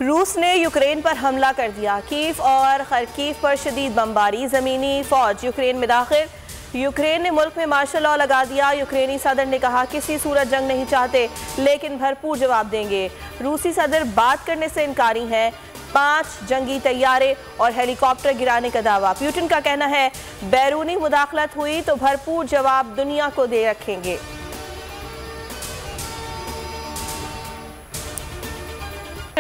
रूस ने यूक्रेन पर हमला कर दिया। कीव और खरकीव पर शदीद बमबारी। ज़मीनी फ़ौज यूक्रेन में दाखिल। यूक्रेन ने मुल्क में मार्शल लॉ लगा दिया। यूक्रेनी सदर ने कहा किसी सूरत जंग नहीं चाहते लेकिन भरपूर जवाब देंगे। रूसी सदर बात करने से इनकारी हैं। 5 जंगी तैयारे और हेलीकॉप्टर गिराने का दावा। पुतिन का कहना है बैरूनी मुदाखलत हुई तो भरपूर जवाब दुनिया को दे रखेंगे।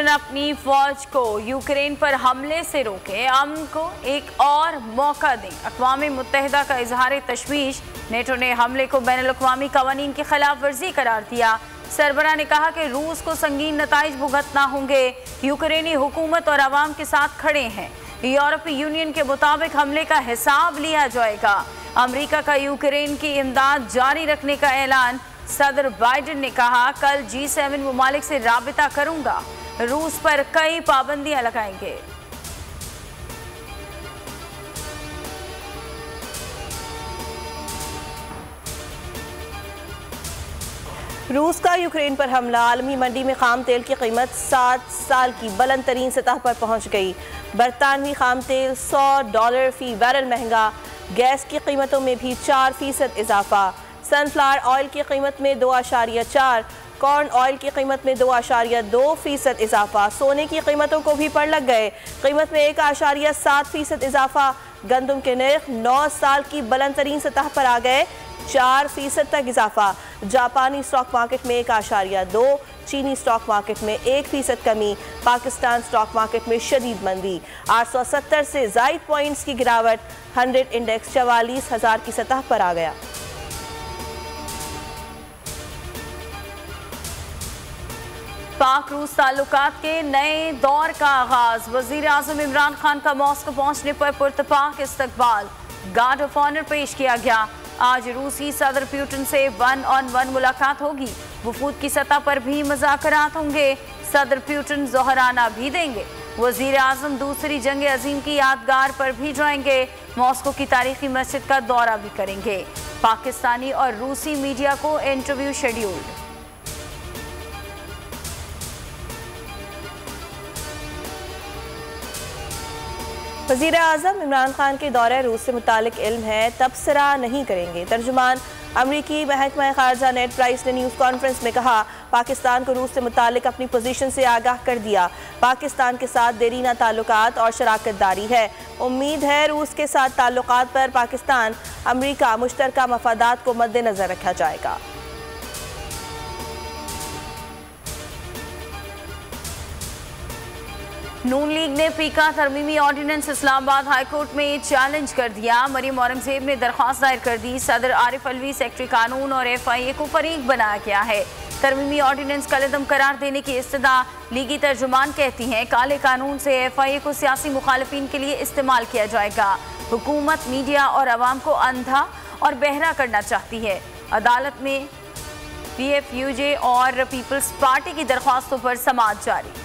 अपनी फौज को यूक्रेन पर हमले से रोके, अमन को एक और मौका दें। अक़वाम मुत्तहिदा का इजहार तशवीश। नेटो ने हमले को बैनुल-अक़वामी क़वानीन की खिलाफ वर्जी करार दिया। सरबराह ने कहा कि रूस को संगीन नताइज भुगतना होंगे। यूक्रेनी हुकूमत और आवाम के साथ खड़े हैं। यूरोपीय यूनियन के मुताबिक हमले का हिसाब लिया जाएगा। अमेरिका का यूक्रेन की इमदाद जारी रखने का ऐलान। सदर बाइडेन ने कहा कल G7 मुमालिक से राबिता करूंगा, रूस पर कई पाबंदियां लगाएंगे। रूस का यूक्रेन पर हमला। आलमी मंडी में खाम तेल की कीमत 7 साल की बुलंद तरीन सतह पर पहुंच गई। बरतानवी खाम तेल $100 फी बैरल महंगा। गैस की कीमतों में भी 4% इजाफा। सनफ्लावर ऑयल की कीमत में 2.4, कॉर्न ऑयल की कीमत में 2.2% इजाफा। सोने की कीमतों को भी पड़ लग गए। कीमत में 1.7% इजाफा। गंदम के नर्ख 9 साल की बुलंद तरीन सतह पर आ गए, 4% तक इजाफा। जापानी स्टॉक मार्केट में 1.2, चीनी स्टॉक मार्केट में 1% कमी। पाकिस्तान स्टॉक मार्केट में शदीद मंदी। 870 से ज़ायद पॉइंट्स की गिरावट। 100 इंडेक्स 44,000 की सतह पर आ गया। पाक रूस ताल्लुकात के नए दौर का आगाज। वजीर आजम इमरान खान का मॉस्को पहुंचने पर पुरतपाक इस्तकबाल। गार्ड ऑफ ऑनर पेश किया गया। आज रूसी सदर पुतिन से 1-on-1 मुलाकात होगी। वफूद की सतह पर भी मुज़ाकरात होंगे। सदर पुतिन जोहराना भी देंगे। वजीर आजम दूसरी जंग अजीम की यादगार पर भी जाएंगे। मॉस्को की तारीखी मस्जिद का दौरा भी करेंगे। पाकिस्तानी और रूसी मीडिया को इंटरव्यू शेड्यूल्ड। वज़ीर आज़म इमरान खान के दौरे रूस से मुतालिक इल्म है, तबसरा नहीं करेंगे। तर्जुमान अमरीकी महकमा खारजा नेड प्राइस ने न्यूज़ कॉन्फ्रेंस में कहा पाकिस्तान को रूस से मुतालिक अपनी पोजीशन से आगाह कर दिया। पाकिस्तान के साथ देरीना ताल्लुकात और शराकत दारी है। उम्मीद है रूस के साथ ताल्लुकात पर पाकिस्तान अमरीका मुश्तरका मफादात को मद्देनजर रखा जाएगा। नून लीग ने पीका तरमीमी ऑर्डिनेंस इस्लामाबाद हाईकोर्ट में चैलेंज कर दिया। मरियम औरंगजेब ने दरख्वास्त दायर कर दी। सदर आरिफ अलवी सेक्रेटरी कानून और FIA को फरीक बनाया गया है। तरमीमी ऑर्डिनेंस कलअदम करार देने की इस्तदा। लीगी तर्जुमान कहती हैं काले कानून से FIA को सियासी मुखालिफिन के लिए इस्तेमाल किया जाएगा। हुकूमत मीडिया और आवाम को अंधा और बहरा करना चाहती है। अदालत में PFUJ और पीपल्स पार्टी की दरख्वास्तों पर समाअत जारी।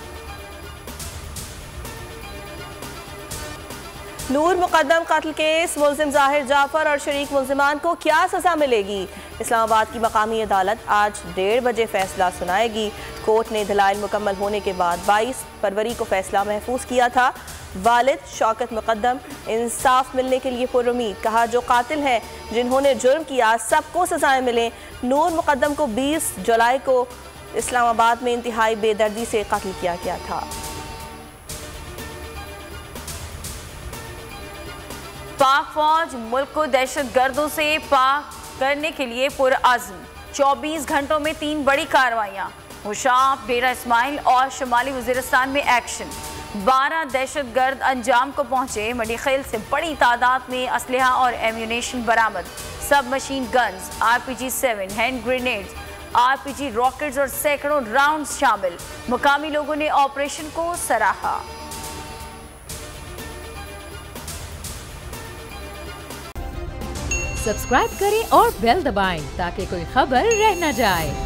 नूर मुकद्दम कत्ल केस, मुल्जिम जाहिर जाफर और शरीक मुल्जिमान को क्या सज़ा मिलेगी? इस्लामाबाद की मकामी अदालत आज 1:30 बजे फैसला सुनाएगी। कोर्ट ने दलाइल मुकम्मल होने के बाद 22 फरवरी को फैसला महफूज किया था। वालिद शौकत मुकद्दम इंसाफ मिलने के लिए पुरुमीद। कहा जो कातिल हैं जिन्होंने जुर्म किया सबको सजाएं मिलें। नूर मुकद्दम को 20 जुलाई को इस्लामाबाद में इंतहाई बेदर्दी से कत्ल किया गया था। पाक फौज मुल्क को दहशत गर्दों से पाक करने के लिए पुरअज़्म। 24 घंटों में 3 बड़ी कार्रवाइयाँ। हुशाब, डेरा इस्माइल और शुमाली वज़ीरिस्तान में एक्शन। 12 दहशत गर्द अंजाम को पहुंचे। मडीखेल से बड़ी तादाद में असलहा और एम्यूनेशन बरामद। सब machine guns, RPG-7, hand grenades, RPG rockets और सैकड़ों राउंड्स शामिल। मुकामी लोगों ने ऑपरेशन को सराहा। सब्सक्राइब करें और बेल दबाएं ताकि कोई खबर रह न जाए।